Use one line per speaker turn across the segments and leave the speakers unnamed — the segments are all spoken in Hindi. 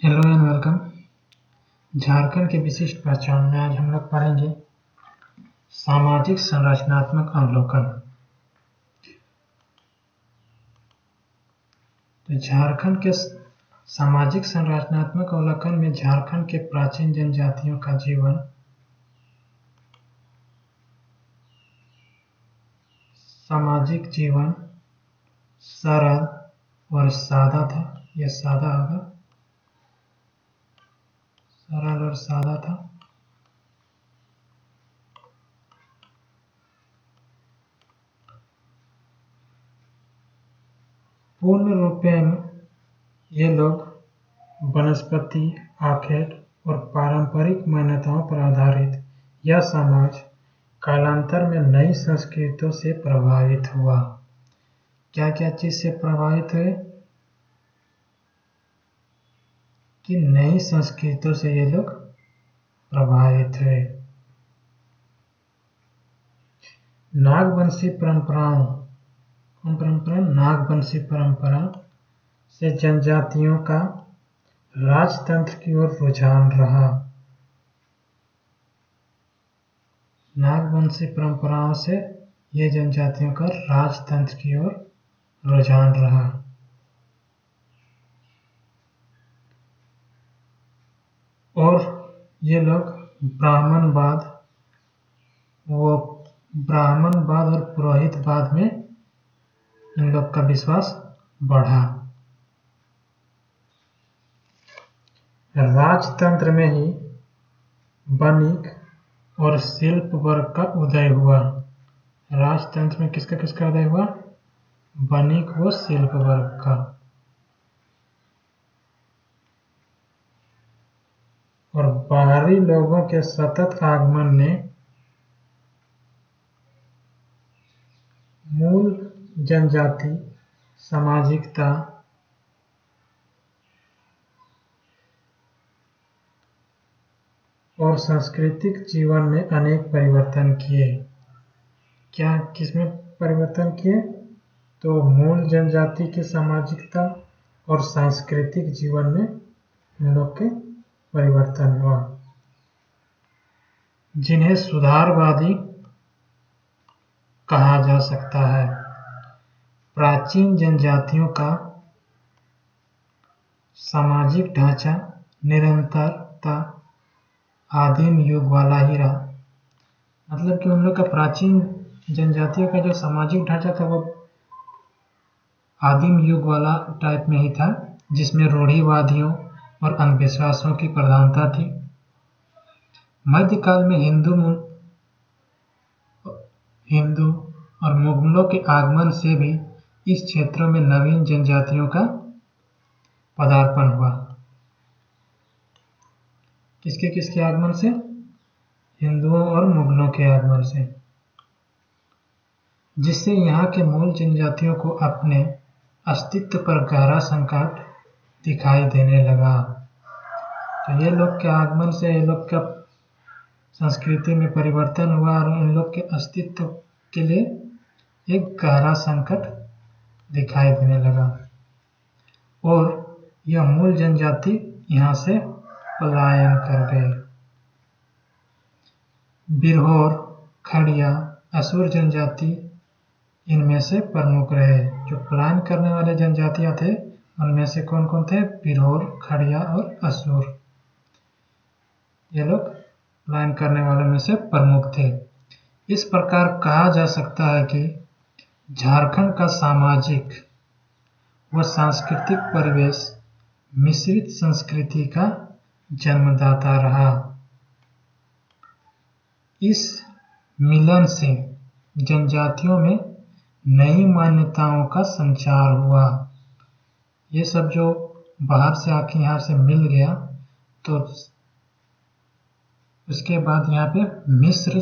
Hello and welcome. झारखंड की विशिष्ट पहचान में आज हम लोग पढ़ेंगे सामाजिक संरचनात्मक अवलोकन। तो झारखंड के सामाजिक संरचनात्मक अवलोकन में झारखंड के प्राचीन जनजातियों का जीवन सामाजिक जीवन सरल और सादा था। यह सादा होगा, सरल और सादा था। पूर्ण रूपेण ये लोग वनस्पति आखेट और पारंपरिक मान्यताओं पर आधारित यह समाज कालांतर में नई संस्कृतियों से प्रभावित हुआ। क्या क्या चीज से प्रभावित हुए कि नई संस्कृतियों से ये लोग प्रभावित हुए। नागवंशी परंपराओं, कौन परंपरा? नागवंशी परंपरा से जनजातियों का राजतंत्र की ओर रुझान रहा। नागवंशी परंपराओं से ये जनजातियों का राजतंत्र की ओर रुझान रहा। और ये लोग ब्राह्मणवाद और पुरोहितवाद में इन लोग का विश्वास बढ़ा। राजतंत्र में ही वणिक और शिल्प वर्ग का उदय हुआ। राजतंत्र में किसका किसका उदय हुआ? वणिक व शिल्प वर्ग का। और बाहरी लोगों के सतत आगमन ने मूल जनजाति सामाजिकता और सांस्कृतिक जीवन में अनेक परिवर्तन किए। क्या किसमें परिवर्तन किए? तो मूल जनजाति की सामाजिकता और सांस्कृतिक जीवन में इन लोग के परिवर्तन हुआ, जिन्हें सुधारवादी कहा जा सकता है। प्राचीन जनजातियों का सामाजिक ढांचा निरंतरता आदिम युग वाला ही रहा। मतलब कि उन लोग का प्राचीन जनजातियों का जो सामाजिक ढांचा था वो आदिम युग वाला टाइप में ही था, जिसमें रूढ़िवादियों और अंधविश्वासों की प्रधानता थी। मध्यकाल में हिंदू और मुगलों के आगमन से भी इस क्षेत्रों में नवीन जनजातियों का पदार्पण हुआ। किसके किसके आगमन से? हिंदुओं और मुगलों के आगमन से, जिससे यहाँ के मूल जनजातियों को अपने अस्तित्व पर गहरा संकट दिखाई देने लगा। तो ये लोग के आगमन से ये लोग का संस्कृति में परिवर्तन हुआ और इन लोग के अस्तित्व के लिए एक गहरा संकट दिखाई देने लगा और यह मूल जनजाति यहाँ से पलायन कर गए। बिरहोर, खड़िया, असुर जनजाति इनमें से प्रमुख रहे। जो पलायन करने वाले जनजातियां थे उनमें से कौन कौन थे? बिरहोर, खड़िया और असुर। ये लोग पलायन करने वालों में से प्रमुख थे। इस प्रकार कहा जा सकता है कि झारखंड का सामाजिक व सांस्कृतिक परिवेश मिश्रित संस्कृति का जन्मदाता रहा। इस मिलन से जनजातियों में नई मान्यताओं का संचार हुआ। ये सब जो बाहर से आके यहाँ से मिल गया तो उसके बाद यहाँ पे मिश्र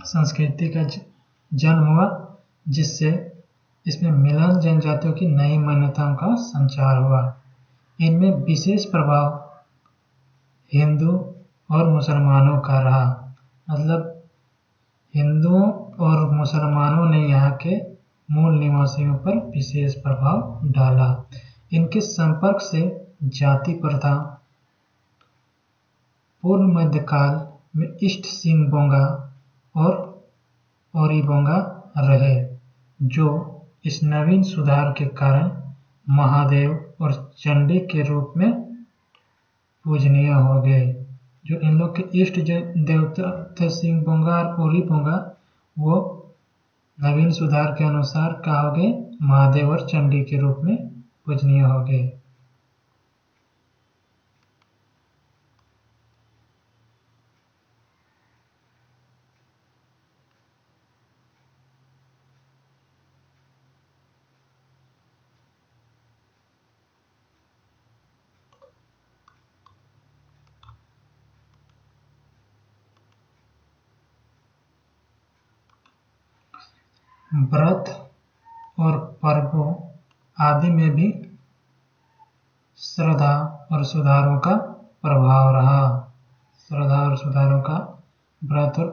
संस्कृति का जन्म हुआ, जिससे इसमें मिलन जनजातियों की नई मान्यताओं का संचार हुआ। इनमें विशेष प्रभाव हिंदू और मुसलमानों का रहा। मतलब हिंदुओं और मुसलमानों ने यहाँ के मूल निवासियों पर विशेष प्रभाव डाला। इनके संपर्क से जाति प्रथा पूर्व मध्यकाल में ईस्ट सिंह बोंगा और ओरीबोंगा रहे, जो इस नवीन सुधार के कारण महादेव और चंडी के रूप में पूजनीय हो गए। जो इन लोग के इष्ट देवता थे सिंह बोंगा और ओरीबोंगा, वो नवीन सुधार के अनुसार क्या हो गए? महादेव और चंडी के रूप में पूजनीय हो गए। व्रत और पर्वों आदि में भी श्रद्धा और सुधारों का प्रभाव रहा। श्रद्धा और सुधारों का व्रत और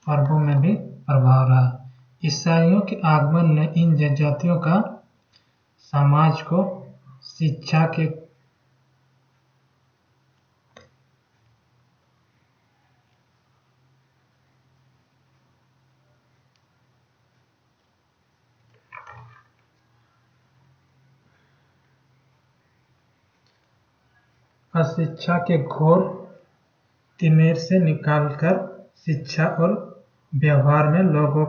पर्वों में भी प्रभाव रहा। ईसाइयों के आगमन ने इन जनजातियों का समाज को शिक्षा के अशिक्षा के घोर तिमिर से निकालकर शिक्षा और व्यवहार में लोगों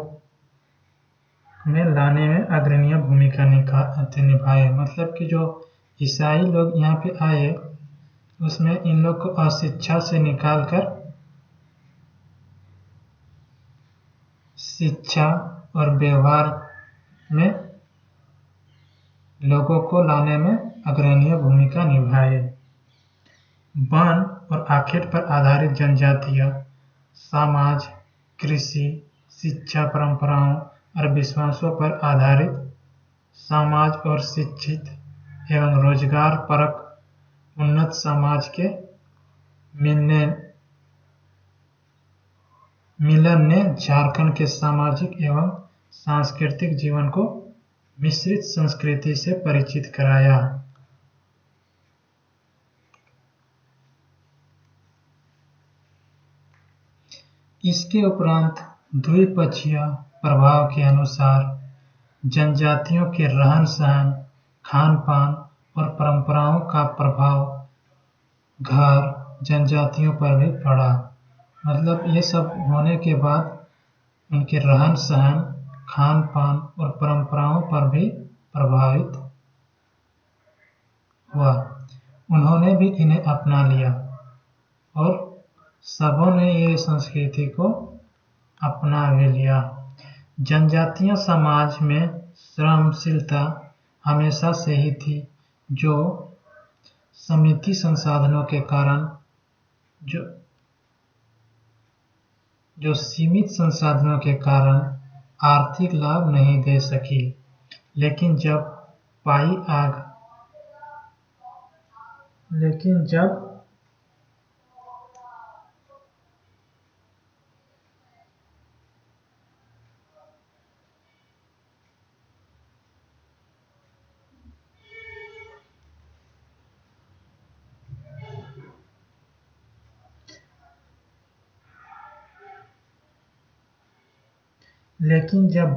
में लाने में अग्रणी भूमिका निभाए। मतलब कि जो ईसाई लोग यहाँ पे आए, उसमें इन लोग को अशिक्षा से निकालकर शिक्षा और व्यवहार में लोगों को लाने में अग्रणी भूमिका निभाए। वन और आखेट पर आधारित जनजातियाँ समाज, कृषि, शिक्षा, परंपराओं और विश्वासों पर आधारित समाज और शिक्षित एवं रोजगार परक उन्नत समाज के मिलन ने झारखंड के सामाजिक एवं सांस्कृतिक जीवन को मिश्रित संस्कृति से परिचित कराया। इसके उपरांत द्विपक्षीय प्रभाव के अनुसार जनजातियों के रहन सहन, खान पान और परंपराओं का प्रभाव घर जनजातियों पर भी पड़ा। मतलब ये सब होने के बाद उनके रहन सहन, खान पान और परंपराओं पर भी प्रभावित हुआ। उन्होंने भी इन्हें अपना लिया और सबों ने ये संस्कृति को अपना भी लिया। जनजातीय समाज में श्रमशीलता हमेशा से ही थी, जो सीमित संसाधनों के कारण आर्थिक लाभ नहीं दे सकी। लेकिन जब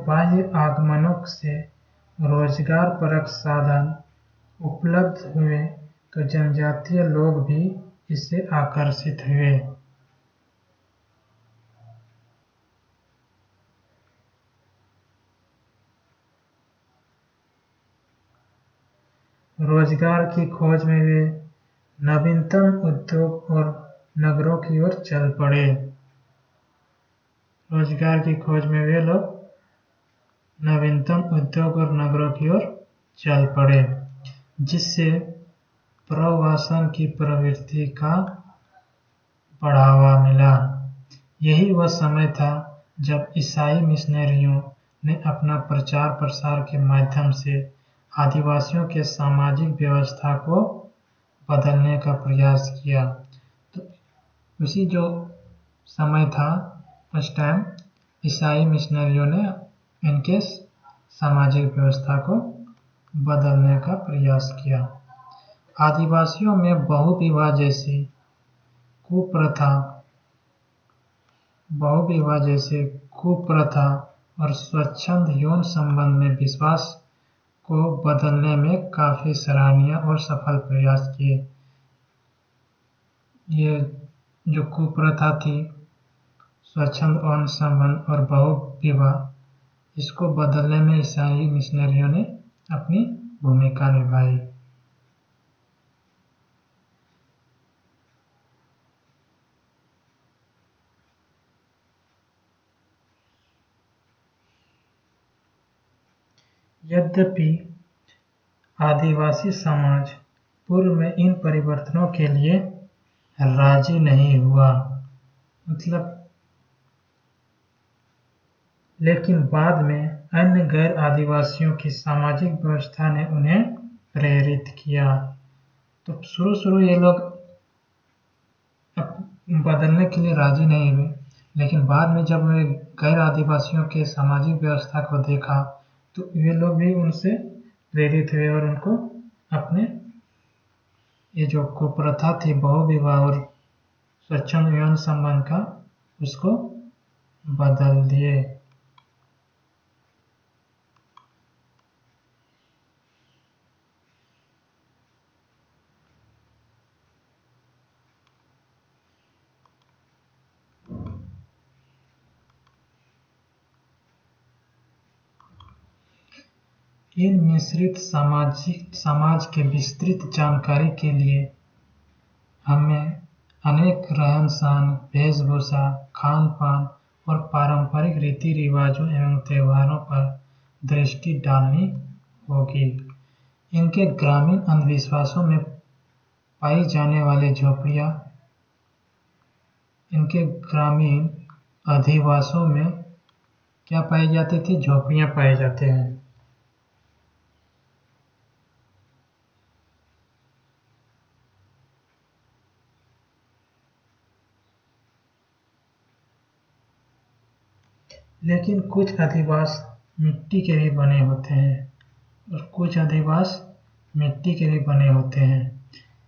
बाह्य आगमनों से रोजगार परक साधन उपलब्ध हुए, तो जनजातीय लोग भी इससे आकर्षित हुए। रोजगार की खोज में वे नवीनतम उद्योग और नगरों की ओर चल पड़े। रोजगार की खोज में वे लोग नवीनतम उद्योग और नगरों की ओर चल पड़े, जिससे प्रवासन की प्रवृत्ति का बढ़ावा मिला। यही वह समय था जब ईसाई मिशनरियों ने अपना प्रचार प्रसार के माध्यम से आदिवासियों के सामाजिक व्यवस्था को बदलने का प्रयास किया। तो उसी जो समय था, उस टाइम ईसाई मिशनरियों ने इनके सामाजिक व्यवस्था को बदलने का प्रयास किया। आदिवासियों में बहुविवाह जैसी कुप्रथा और स्वच्छंद यौन संबंध में विश्वास को बदलने में काफी सराहनीय और सफल प्रयास किए। ये जो कुप्रथा थी, स्वच्छंद यौन संबंध और बहुविवाह, इसको बदलने में ईसाई मिशनरियों ने अपनी भूमिका निभाई। यद्यपि आदिवासी समाज पूर्व में इन परिवर्तनों के लिए राजी नहीं हुआ, लेकिन बाद में अन्य गैर आदिवासियों की सामाजिक व्यवस्था ने उन्हें प्रेरित किया। तो शुरू ये लोग बदलने के लिए राजी नहीं हुए, लेकिन बाद में जब वे गैर आदिवासियों के सामाजिक व्यवस्था को देखा तो वे लोग भी उनसे प्रेरित हुए और उनको अपने ये जो कुप्रथा थी बहुविवाह और स्वच्छंद यौन संबंध का, उसको बदल दिए। इन मिश्रित समाज के विस्तृत जानकारी के लिए हमें अनेक रहन-सहन, वेशभूषा, खान-पान और पारंपरिक रीति रिवाजों एवं त्योहारों पर दृष्टि डालनी होगी। इनके ग्रामीण अंधविश्वासों में पाई जाने वाली झोपड़ियाँ, इनके ग्रामीण अधिवासों में क्या पाई जाती थी? झोपड़ियाँ पाए जाते हैं। लेकिन कुछ अधिवास मिट्टी के भी बने होते हैं और कुछ अधिवास मिट्टी के भी बने होते हैं।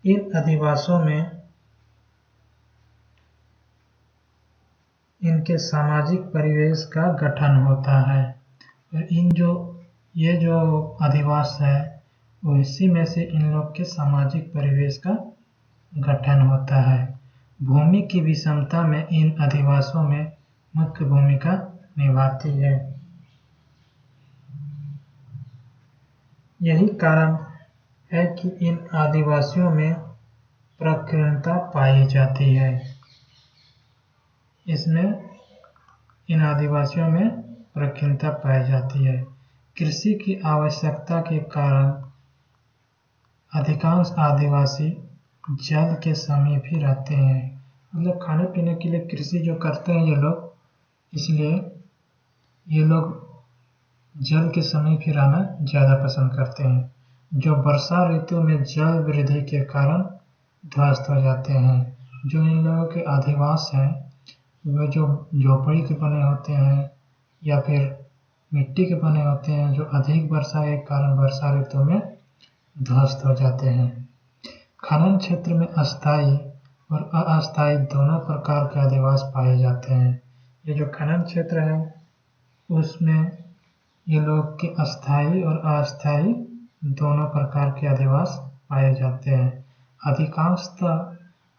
इन अधिवासों में इनके सामाजिक परिवेश का गठन होता है और ये जो अधिवास है, वो इसी में से इन लोग के सामाजिक परिवेश का गठन होता है। भूमि की विषमता में इन अधिवासों में मुख्य भूमिका निभाती है। यही कारण है कि इन आदिवासियों में प्रकीर्णता पाई जाती है। इन आदिवासियों में प्रकीर्णता पाई जाती है। कृषि की आवश्यकता के कारण अधिकांश आदिवासी जल के समीप ही रहते हैं। मतलब खाने पीने के लिए कृषि जो करते हैं ये लोग, इसलिए ये लोग जल के समीप ही रहना ज़्यादा पसंद करते हैं, जो वर्षा ऋतु में जल वृद्धि के कारण ध्वस्त हो जाते हैं। जो इन लोगों के अधिवास हैं, वे जो झोपड़ी के बने होते हैं या फिर मिट्टी के बने होते हैं, जो अधिक वर्षा के कारण वर्षा ऋतु में ध्वस्त हो जाते हैं। खनन क्षेत्र में अस्थायी और अस्थायी दोनों प्रकार के अधिवास पाए जाते हैं। ये जो खनन क्षेत्र है, उसमें ये लोग के अस्थायी और अस्थायी दोनों प्रकार के अधिवास पाए जाते हैं। अधिकांशतः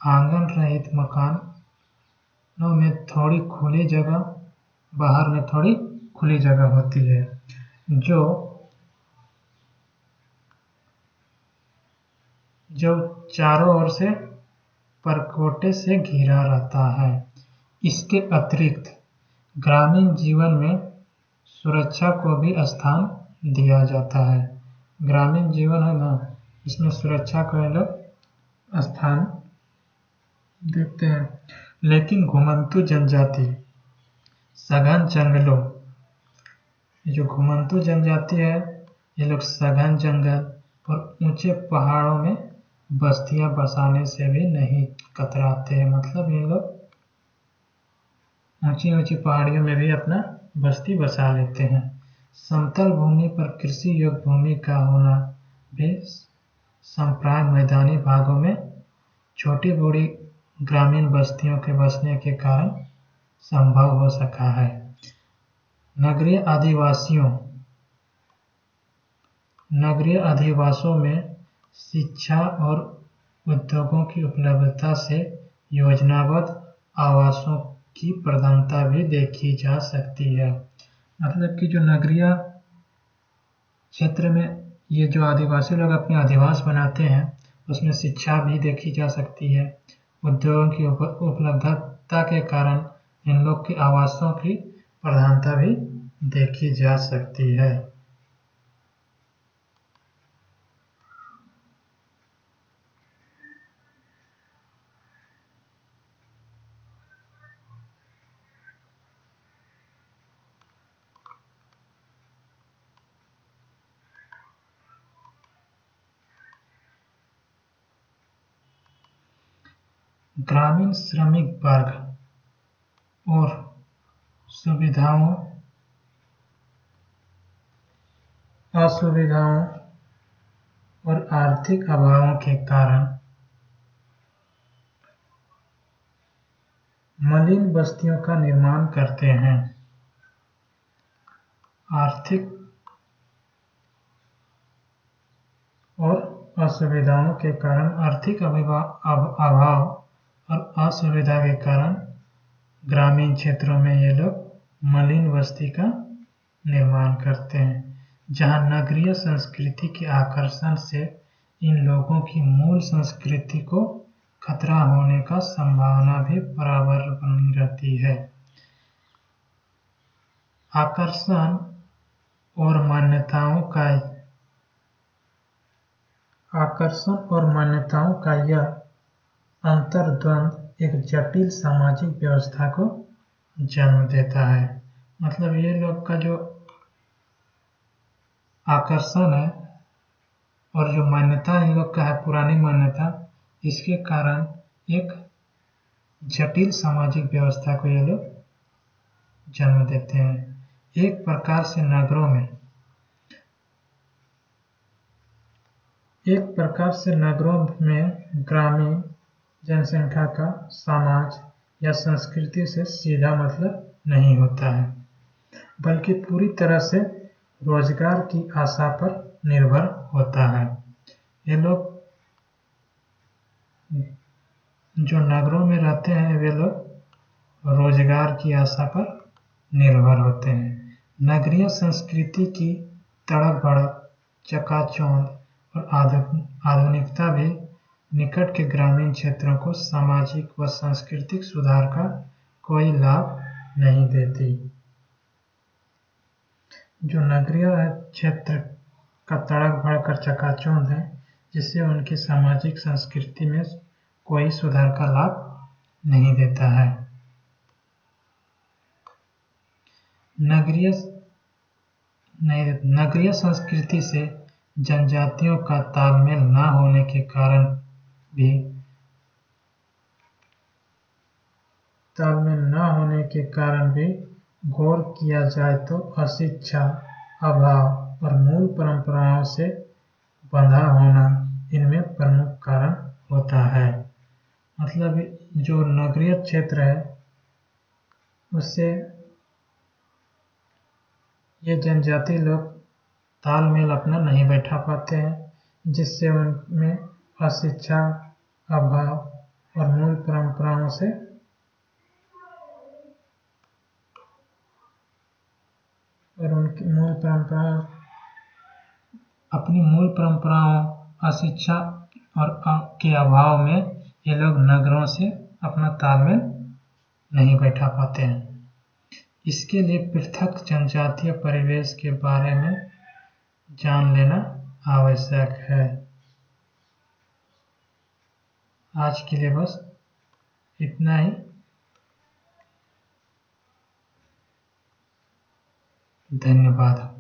आंगन रहित मकानों में थोड़ी खुली जगह, बाहर में थोड़ी खुली जगह होती है, जो चारों ओर से परकोटे से घिरा रहता है। इसके अतिरिक्त ग्रामीण जीवन में सुरक्षा को भी स्थान दिया जाता है। ग्रामीण जीवन है ना, इसमें सुरक्षा को लोग स्थान देते हैं। लेकिन घुमंतू जनजाति सघन जंगलों, ये जो घुमंतू जनजाति है, ये लोग सघन जंगल और ऊंचे पहाड़ों में बस्तियां बसाने से भी नहीं कतराते हैं। मतलब ये लोग ऊंची ऊंची पहाड़ियों में भी अपना बस्ती बसा लेते हैं। समतल भूमि पर कृषि योग्य भूमि का होना भी संप्राय मैदानी भागों में छोटी बड़ी ग्रामीण बस्तियों के बसने के कारण संभव हो सका है। नगरीय अधिवासों में शिक्षा और उद्योगों की उपलब्धता से योजनाबद्ध आवासों की प्रधानता भी देखी जा सकती है। मतलब कि जो नगरीय क्षेत्र में ये जो आदिवासी लोग अपने अधिवास बनाते हैं उसमें शिक्षा भी देखी जा सकती है। उद्योगों की उपलब्धता के कारण इन लोग के आवासों की प्रधानता भी देखी जा सकती है। ग्रामीण श्रमिक वर्ग और असुविधाओं और आर्थिक अभावों के कारण मलिन बस्तियों का निर्माण करते हैं। आर्थिक और असुविधाओं के कारण, आर्थिक अभाव और असुविधा के कारण ग्रामीण क्षेत्रों में ये लोग मलिन बस्ती का निर्माण करते हैं, जहां नगरीय संस्कृति के आकर्षण से इन लोगों की मूल संस्कृति को खतरा होने का संभावना भी बराबर बनी रहती है। आकर्षण और मान्यताओं का यह अंतर्द्वंद एक जटिल सामाजिक व्यवस्था को जन्म देता है। मतलब ये लोग का जो आकर्षण है और जो मान्यता इन लोग का है, पुरानी मान्यता, इसके कारण एक जटिल सामाजिक व्यवस्था को ये लोग जन्म देते हैं। एक प्रकार से नगरों में ग्रामीण जनसंख्या का समाज या संस्कृति से सीधा मतलब नहीं होता है, बल्कि पूरी तरह से रोजगार की आशा पर निर्भर होता है। ये लोग जो नगरों में रहते हैं वे लोग रोजगार की आशा पर निर्भर होते हैं। नगरीय संस्कृति की तड़क भड़क, चकाचौंध और आधुनिकता भी निकट के ग्रामीण क्षेत्रों को सामाजिक व सांस्कृतिक सुधार का कोई लाभ नहीं देती। जो नगरीय क्षेत्र का तड़क भड़क और चकाचौंध है, जिससे उनकी सामाजिक संस्कृति में कोई सुधार का लाभ नहीं देता है। नगरीय संस्कृति से जनजातियों का तालमेल न होने के कारण भी गौर किया जाए तो अशिक्षा, अभाव और मूल परंपराओं से बंधा होना इनमें प्रमुख कारण होता है। मतलब जो नगरीय क्षेत्र है उससे ये जनजाति लोग तालमेल अपना नहीं बैठा पाते हैं, जिससे उनमें अशिक्षा, अभाव और मूल परंपराओं से अपनी मूल परंपराओं, अशिक्षा और के अभाव में ये लोग नगरों से अपना तालमेल नहीं बैठा पाते हैं। इसके लिए पृथक जनजातीय परिवेश के बारे में जान लेना आवश्यक है। आज के लिए बस इतना ही। धन्यवाद।